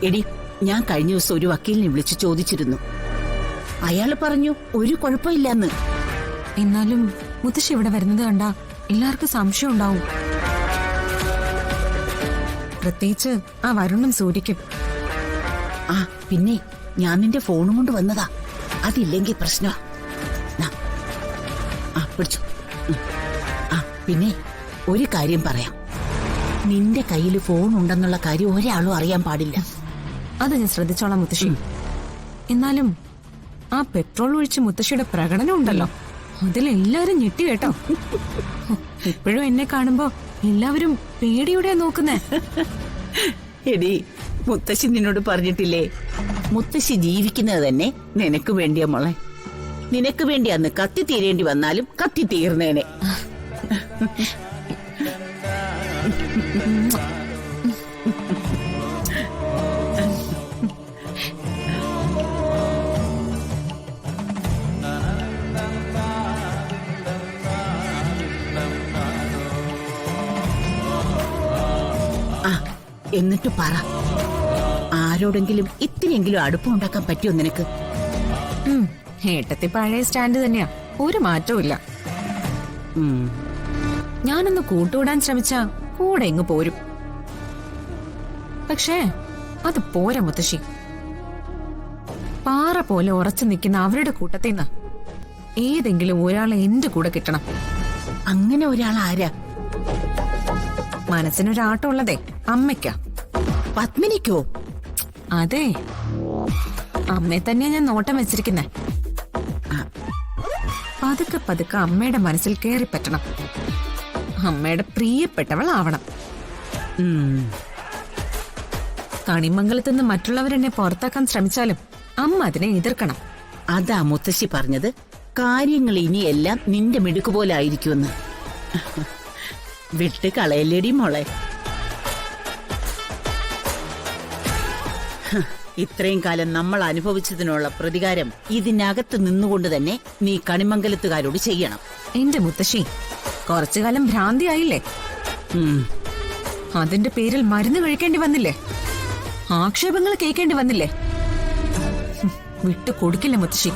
എടി, ഞാൻ കഴിഞ്ഞ ദിവസം ഒരു വക്കീലിനെ വിളിച്ച് ചോദിച്ചിരുന്നു. അയാള് പറഞ്ഞു ഒരു കുഴപ്പമില്ലെന്ന്. എന്നാലും മുത്തശ്ശി ഇവിടെ വരുന്നത് കണ്ടാ എല്ലാവർക്കും സംശയം ഉണ്ടാവും. പ്രത്യേകിച്ച് ആ വരുണും സൂര്യക്കും. ആ പിന്നെ ഞാൻ നിന്റെ ഫോണും കൊണ്ട് വന്നതാ. അതില്ലെങ്കിൽ പ്രശ്നമാ. പിടിച്ചു. പിന്നെ ഒരു കാര്യം പറയാം. നിന്റെ കയ്യിൽ ഫോൺ ഉണ്ടെന്നുള്ള കാര്യം ഒരാളും അറിയാൻ പാടില്ല. അത് ഞാൻ ശ്രദ്ധിച്ചോളാം മുത്തശ്ശി. എന്നാലും ആ പെട്രോൾ ഒഴിച്ച് മുത്തശ്ശിയുടെ പ്രകടനം ഉണ്ടല്ലോ, അതിലെല്ലാരും ഞെട്ടി കേട്ടോ. ഇപ്പോഴും എന്നെ കാണുമ്പോ എല്ലാവരും പേടിയോടെയാ നോക്കുന്നേ. എടി, മുത്തശ്ശി നിന്നോട് പറഞ്ഞിട്ടില്ലേ, മുത്തശ്ശി ജീവിക്കുന്നത് തന്നെ നിനക്ക് വേണ്ടിയാ മോളെ. നിനക്ക് വേണ്ടി അന്ന് കത്തി തീരേണ്ടി വന്നാലും കത്തി തീർന്നേനെ. എന്നിട്ട് പറ, ആരോടെങ്കിലും ഇത്തിരിയെങ്കിലും അടുപ്പം ഉണ്ടാക്കാൻ പറ്റിയോ നിനക്ക്? ഏട്ടത്തി പഴയ സ്റ്റാൻഡ് തന്നെയാ, ഒരു മാറ്റവും ഇല്ല. ഞാനൊന്ന് കൂട്ടുകൂടാൻ ശ്രമിച്ചാ കൂടെ ഇങ്ങ് പോരും. പക്ഷേ അത് പോരാ മുത്തശ്ശി. പാറ പോലെ ഉറച്ചു നിൽക്കുന്ന അവരുടെ കൂട്ടത്തിൽ നിന്ന് ഏതെങ്കിലും ഒരാളെ എന്റെ കൂടെ കിട്ടണം. അങ്ങനെ ഒരാൾ ആരാ? മനസ്സിനൊരാട്ടം ഉള്ളതേ അമ്മയ്ക്കാ. പത്മിനിക്കോ? അതെ, അമ്മയെ തന്നെയാ ഞാൻ നോട്ടം വെച്ചിരിക്കുന്നേ. പതുക്കെ പതുക്കെ അമ്മയുടെ മനസ്സിൽ കയറി പറ്റണം. അമ്മയുടെ പ്രിയപ്പെട്ടവളാവണം. കണിമംഗലത്ത് നിന്ന് മറ്റുള്ളവരെന്നെ പുറത്താക്കാൻ ശ്രമിച്ചാലും അമ്മ അതിനെ എതിർക്കണം. അതാ മുത്തശ്ശി പറഞ്ഞത്, കാര്യങ്ങൾ ഇനിയെല്ലാം നിന്റെ മിടുക്കുപോലായിരിക്കുമെന്ന്. വിട്ട് കളയല്ലേടി മോളെ. ഇത്രയും കാലം നമ്മൾ അനുഭവിച്ചതിനുള്ള പ്രതികാരം ഇതിനകത്ത് നിന്നുകൊണ്ട് തന്നെ നീ കണിമംഗലത്തുകാരോട് ചെയ്യണം. എന്റെ മുത്തശ്ശി, കുറച്ചു കാലം ഭ്രാന്തിയായില്ലേ? അതിന്റെ പേരിൽ മരുന്ന് കഴിക്കേണ്ടി വന്നില്ലേ? ആക്ഷേപങ്ങൾ കേൾക്കേണ്ടി വന്നില്ലേ? വിട്ടു കൊടുക്കില്ല മുത്തശ്ശി.